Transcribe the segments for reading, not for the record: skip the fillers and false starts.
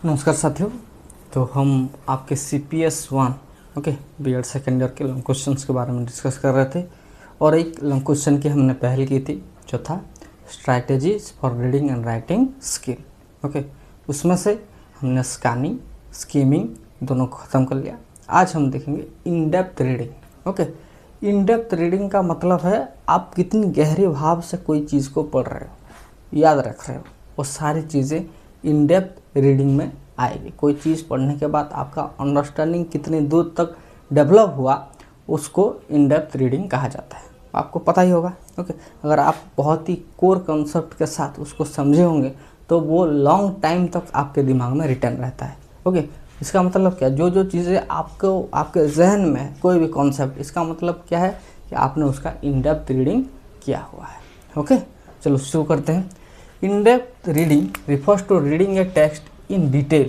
नमस्कार साथियों। तो हम आपके CPS 1 okay BEd second year के लॉन्ग क्वेश्चंस के बारे में डिस्कस कर रहे थे और एक लॉन्ग क्वेश्चन की हमने पहल की थी जो था strategies for reading and writing skill. Okay, उसमें से हमने स्कैनिंग स्कीमिंग दोनों को ख़त्म कर लिया। आज हम देखेंगे इन डेप्थ रीडिंग। ओके, इन डेप्थ रीडिंग का मतलब है आप कितनी गहरे भाव से कोई चीज़ को पढ़ रहे हो, याद रख रहे हो, वो सारी चीज़ें इन डेप्थ रीडिंग में आएगी। कोई चीज़ पढ़ने के बाद आपका अंडरस्टैंडिंग कितने दूर तक डेवलप हुआ उसको इन डेप्थ रीडिंग कहा जाता है, आपको पता ही होगा। ओके, अगर आप बहुत ही कोर कॉन्सेप्ट के साथ उसको समझे होंगे तो वो लॉन्ग टाइम तक आपके दिमाग में रिटर्न रहता है। ओके, इसका मतलब क्या, जो जो चीज़ें आपको आपके जहन में कोई भी कॉन्सेप्ट, इसका मतलब क्या है कि आपने उसका इन डेप्थ रीडिंग किया हुआ है। ओके, चलो शुरू करते हैं। In depth reading refers to reading a text in detail,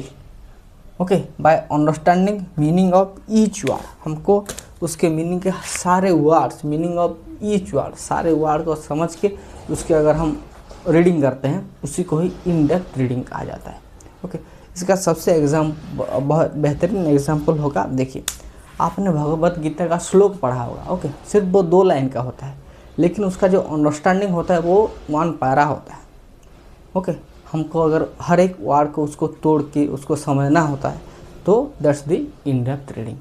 okay, by understanding meaning of each word। हमको उसके मीनिंग के सारे words, meaning of each word, सारे वर्ड को समझ के उसके अगर हम रीडिंग करते हैं उसी को ही इन डेप्थ रीडिंग कहा जाता है। ओके, इसका सबसे बहुत बेहतरीन एग्जाम्पल होगा, देखिए आपने भगवत गीता का श्लोक पढ़ा होगा। ओके, सिर्फ वो 2 लाइन का होता है लेकिन उसका जो अंडरस्टैंडिंग होता है वो 1 पैरा होता है। ओके, हमको अगर हर एक वर्ड को उसको तोड़ के उसको समझना होता है तो that's the in depth reading.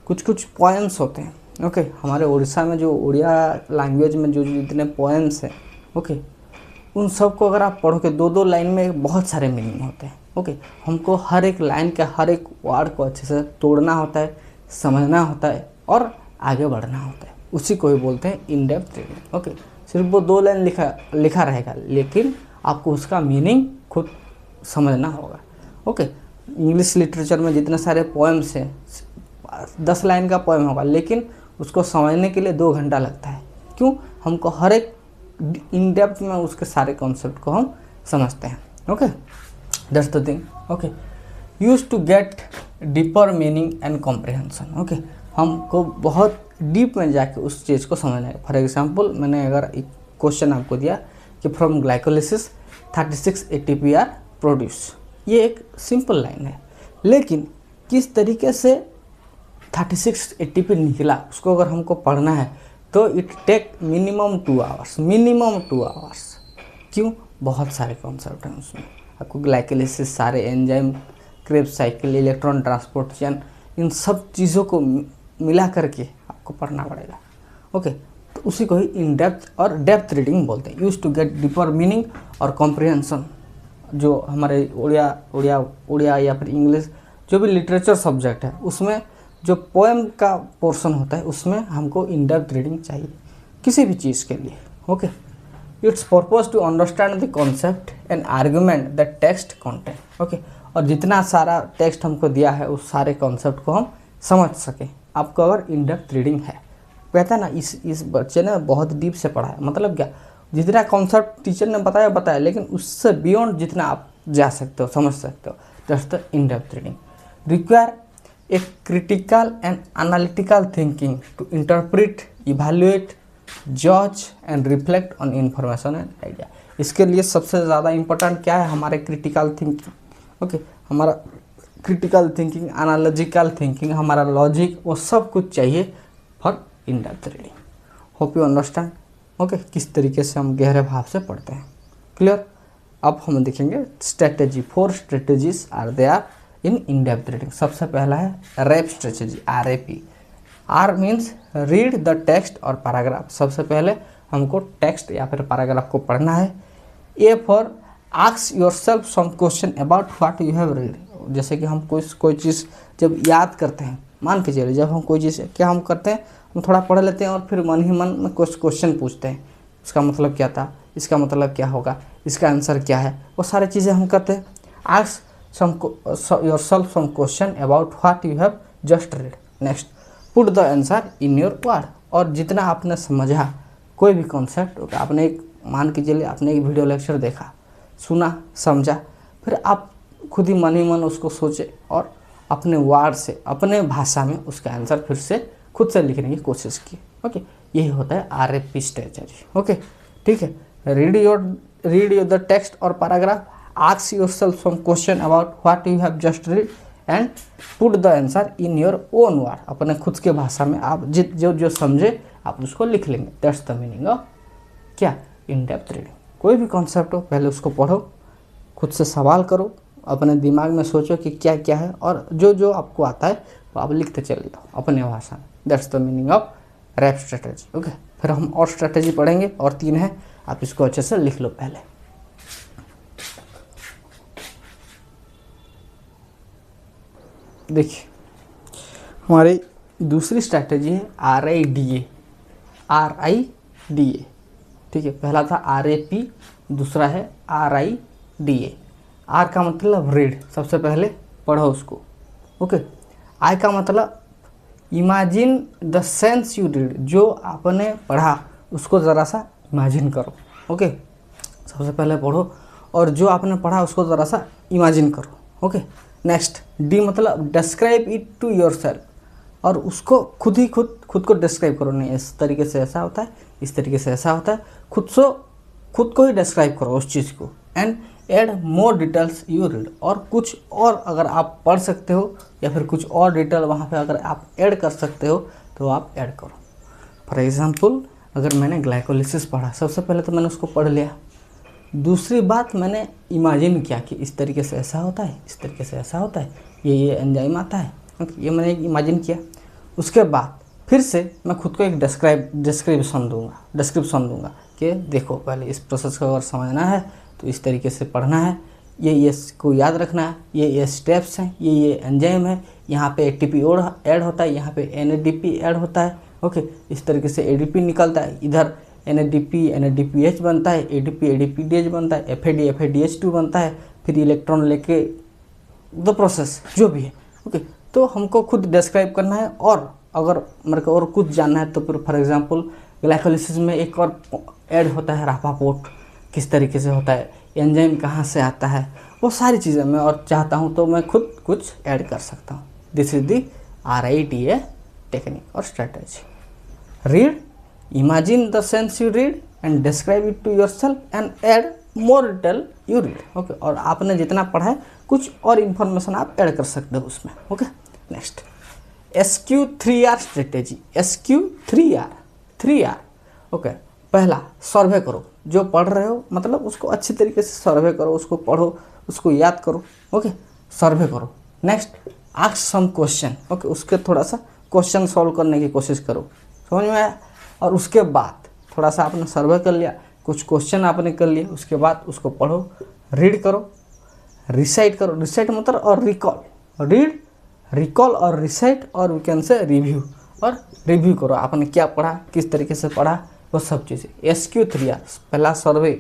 कुछ कुछ पोएम्स होते हैं। ओके, हमारे उड़ीसा में जो उड़िया लैंग्वेज में जो जितने पोएम्स हैं, ओके, उन सब को अगर आप पढ़ोगे 2-2 लाइन में बहुत सारे मीनिंग होते हैं। ओके, हमको हर एक लाइन का हर एक वर्ड को अच्छे से तोड़ना होता है, समझना होता है और आगे बढ़ना होता है, उसी को ही बोलते हैं इन डेप्थ रीडिंग। ओके, सिर्फ वो 2 लाइन लिखा रहेगा लेकिन आपको उसका मीनिंग खुद समझना होगा। ओके, इंग्लिश लिटरेचर में जितने सारे पोएम्स हैं 10 लाइन का पोएम होगा लेकिन उसको समझने के लिए 2 घंटा लगता है। क्यों? हमको हर एक इन डेप्थ में उसके सारे कॉन्सेप्ट को हम समझते हैं। Okay, that's the thing. Okay, use to get deeper meaning and comprehension. Okay, हमको बहुत डीप में जाके उस चीज़ को समझना है। फॉर एग्जाम्पल, मैंने अगर एक क्वेश्चन आपको दिया कि from glycolysis 36 ATP are produce, ये एक सिंपल लाइन है लेकिन किस तरीके से 36 ATP निकला उसको अगर हमको पढ़ना है तो it take minimum 2 hours, minimum 2 hours. क्यों? बहुत सारे कॉन्सेप्ट हैं उसमें। आपको ग्लाइकोलिसिस, सारे enzyme, Krebs cycle, electron transport chain, इन सब चीज़ों को मिला करके आपको पढ़ना पड़ेगा। ओके, तो उसी को ही इन डेप्थ और डेप्थ रीडिंग बोलते हैं। Use to get deeper meaning और कॉम्प्रिहेंशन। जो हमारे उड़िया या फिर इंग्लिश जो भी लिटरेचर सब्जेक्ट है उसमें जो पोएम का पोर्शन होता है उसमें हमको इन डेप्थ रीडिंग चाहिए किसी भी चीज़ के लिए। Okay, it's purpose to understand the concept and argument the text content. Okay, और जितना सारा टेक्स्ट हमको दिया है उस सारे कॉन्सेप्ट को हम समझ सकें। आपको अगर इन डेप्थ रीडिंग है, कहता है ना इस बच्चे ने बहुत डीप से पढ़ा है, मतलब क्या, जितना कॉन्सेप्ट टीचर ने बताया लेकिन उससे बियॉन्ड जितना आप जा सकते हो, समझ सकते हो, that's the in depth reading. Require a critical and analytical thinking to interpret, evaluate, जज and reflect on information and idea. इसके लिए सबसे ज़्यादा इंपॉर्टेंट क्या है? हमारे क्रिटिकल थिंकिंग। ओके, हमारा क्रिटिकल थिंकिंग, एनालॉजिकल थिंकिंग, हमारा लॉजिक, वो सब कुछ चाहिए for in depth reading. Hope you understand. Okay, किस तरीके से हम गहरे भाव से पढ़ते हैं। क्लियर? अब हम देखेंगे strategy. 4 strategies are there in depth reading. सबसे पहला है RAP strategy, RAP। R means read the text और पैराग्राफ। सबसे पहले हमको टेक्स्ट या फिर पैराग्राफ को पढ़ना है। A for ask yourself some question about what you have read. जैसे कि हम कोई चीज़ जब याद करते हैं, मान के चलिए जब हम कोई चीज़ क्या हम करते हैं, हम थोड़ा पढ़ लेते हैं और फिर मन ही मन में कुछ क्वेश्चन पूछते हैं, इसका मतलब क्या था, इसका मतलब क्या होगा, इसका आंसर क्या है, वो सारी चीज़ें हम करते हैं। Ask yourself some question about what you have just read. Next, put the answer in your word. और जितना आपने समझा कोई भी कॉन्सेप्ट, आपने एक मान के चलिए आपने एक वीडियो लेक्चर देखा, सुना, समझा, फिर आप खुद ही मन उसको सोचे और अपने वर्ड से, अपने भाषा में उसका आंसर फिर से खुद से लिखने की कोशिश की। ओके, यही होता है RAP स्ट्रेटेजी। ओके, ठीक है। रीड योर द टेक्स्ट और paragraph, ask yourself some question about what you have just read and put the answer in your own word, अपने खुद के भाषा में आप जो जो समझे आप उसको लिख लेंगे। दैट्स द मीनिंग ऑफ क्या, इन डेप्थ रीडिंग। कोई भी कॉन्सेप्ट हो पहले उसको पढ़ो, खुद से सवाल करो, अपने दिमाग में सोचो कि क्या क्या है, और जो जो आपको आता है वो आप लिखते चले जाओ अपने भाषा में। That's the meaning of RAP strategy. Okay, फिर हम और स्ट्रेटेजी पढ़ेंगे, और 3 है, आप इसको अच्छे से लिख लो पहले। देखिए हमारी दूसरी स्ट्रैटेजी है RIDA। RIDA, ठीक है, पहला था RAP, दूसरा है RIDA। R का मतलब रीड, सबसे पहले पढ़ो उसको। ओके, I का मतलब imagine the sense you read, जो आपने पढ़ा उसको ज़रा सा इमेजिन करो। ओके, सबसे पहले पढ़ो और जो आपने पढ़ा उसको ज़रा सा इमेजिन करो। ओके, नेक्स्ट D मतलब डिस्क्राइब इट टू योरसेल्फ, और उसको खुद को डिस्क्राइब करो। नहीं, इस तरीके से ऐसा होता है, इस तरीके से ऐसा होता है, खुद को ही डिस्क्राइब करो उस चीज़ को। And add more details you read, और कुछ और अगर आप पढ़ सकते हो या फिर कुछ और डिटेल वहाँ पे अगर आप ऐड कर सकते हो तो आप ऐड करो। फॉर एग्जांपल, अगर मैंने ग्लाइकोलिसिस पढ़ा, सबसे पहले तो मैंने उसको पढ़ लिया, दूसरी बात मैंने इमेजिन किया कि इस तरीके से ऐसा होता है, इस तरीके से ऐसा होता है, ये एंजाइम आता है। ओके, ये मैंने इमेजिन किया। उसके बाद फिर से मैं खुद को एक डिस्क्रिप्शन दूंगा कि देखो, पहले इस प्रोसेस को अगर समझना है तो इस तरीके से पढ़ना है, ये को याद रखना है, ये स्टेप्स हैं, ये एंजाइम है, यहाँ पे ATP ऐड होता है, यहाँ पे NADP ऐड होता है। ओके, इस तरीके से ADP निकलता है, इधर NADPH बनता है, ADPDH बनता है, FADH2 बनता है, फिर इलेक्ट्रॉन लेके द प्रोसेस जो भी है। ओके, तो हमको खुद डिस्क्राइब करना है, और अगर मेरे को और कुछ जानना है तो फिर फॉर एग्जांपल ग्लाइकोलिसिस में एक और ऐड होता है राफापोर्ट, किस तरीके से होता है, एंजाइम कहाँ से आता है, वो सारी चीज़ें मैं और चाहता हूँ तो मैं खुद कुछ ऐड कर सकता हूँ। This is the RIDA technique और strategy. Read, imagine the sense you read and describe it to yourself and add more detail you read. Okay, और आपने जितना पढ़ा है कुछ और इन्फॉर्मेशन आप ऐड कर सकते हो उसमें। Okay, next SQ3R strategy. SQ3R। Okay, पहला सर्वे करो, जो पढ़ रहे हो मतलब उसको अच्छी तरीके से सर्वे करो, उसको पढ़ो, उसको याद करो। ओके, सर्वे करो। Next, ask some question. Okay, उसके थोड़ा सा क्वेश्चन सॉल्व करने की कोशिश करो, समझ में आया। और उसके बाद थोड़ा सा आपने सर्वे कर लिया, कुछ क्वेश्चन आपने कर लिए, उसके बाद उसको पढ़ो, रीड करो, रिसाइट करो। रिसाइट मतलब और रिकॉल, रीड, रिकॉल और रिसाइट, और वी कैन से रिव्यू, और रिव्यू करो आपने क्या पढ़ा, किस तरीके से पढ़ा, वो सब चीज़ें। SQ3R, पहला survey,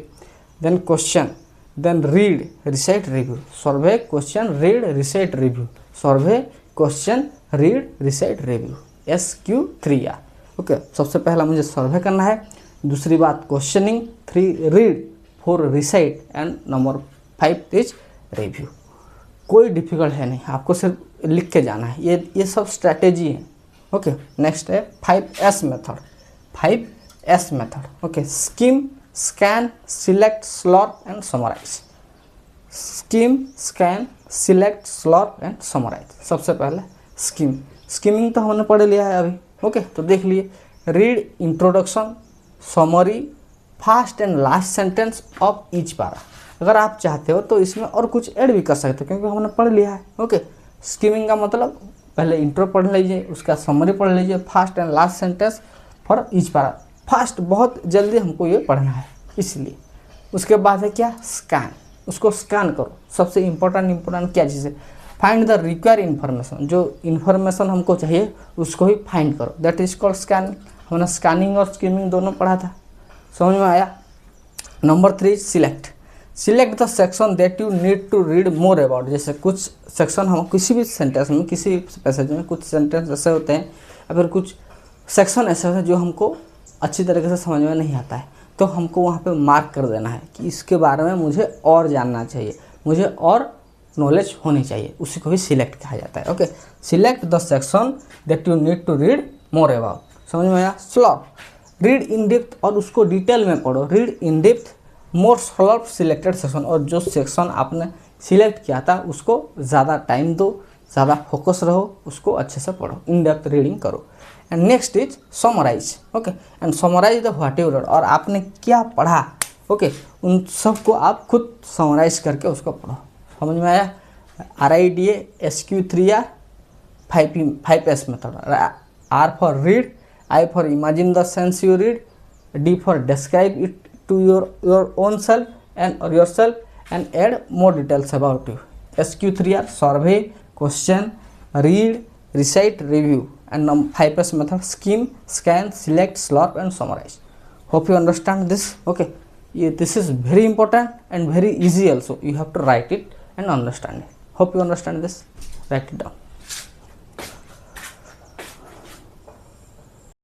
then question, then read, recite, review. Survey, question, read, recite, review. Survey, question, read, recite, review. SQ3R। Okay, सबसे पहला मुझे सर्वे करना है, दूसरी बात questioning, 3 read, 4 recite, and number 5 is review. कोई डिफिकल्ट है नहीं, आपको सिर्फ लिख के जाना है, ये सब स्ट्रैटेजी है। ओके, नेक्स्ट है 5S method. 5S method. Okay, skim, scan, select, slot and summarise. Skim, scan, select, slot and summarise. सबसे पहले स्किमिंग तो हमने पढ़ लिया है अभी। ओके, तो देख लिए, read introduction, summary, first and last sentence of each para. अगर आप चाहते हो तो इसमें और कुछ ऐड भी कर सकते हो क्योंकि हमने पढ़ लिया है। ओके, स्किमिंग का मतलब पहले इंट्रो पढ़ लीजिए, उसका समरी पढ़ लीजिए, first and last sentence for each para. First बहुत जल्दी हमको ये पढ़ना है इसलिए। उसके बाद है क्या, स्कैन, उसको स्कैन करो। सबसे इम्पोर्टेंट क्या चीज़ है, फाइंड द रिक्वायर इन्फॉर्मेशन, जो इन्फॉर्मेशन हमको चाहिए उसको ही फाइंड करो, दैट इज कॉल्ड स्कैनिंग। हमने स्कैनिंग और स्किमिंग दोनों पढ़ा था, समझ में आया। Number 3, select the section that you need to read more about. जैसे कुछ सेक्शन हम किसी भी सेंटेंस में, किसी पैसेज में कुछ सेंटेंस ऐसे होते हैं या फिर कुछ सेक्शन ऐसे होते हैं जो हमको अच्छी तरीके से समझ में नहीं आता है, तो हमको वहाँ पे मार्क कर देना है कि इसके बारे में मुझे और जानना चाहिए, मुझे और नॉलेज होनी चाहिए, उसी को ही सिलेक्ट कहा जाता है। Okay, select the section that you need to read more about, समझ में आया। स्लॉट, रीड इन डेप्थ, और उसको डिटेल में पढ़ो। Read in depth more solve selected section, और जो सेक्शन आपने सिलेक्ट किया था उसको ज़्यादा टाइम दो, ज़्यादा फोकस रहो, उसको अच्छे से पढ़ो, इन डेप्थ रीडिंग करो। And next is summarise, okay, and summarise the what you read, और आपने क्या पढ़ा, ओके, उन सबको आप खुद समराइज करके उसको पढ़ो। समझ में आया? RIDA SQ3R 5S method, R for read, I for imagine the sense you read, D for describe it to your own self and or yourself and add more details about you. SQ3R survey, question, read, recite, review, and 5S method skim, scan, select, slurp and summarize. Hope you understand this. Okay, this is very important and very easy also. You have to write it and understand it. Hope you understand this. Write it down.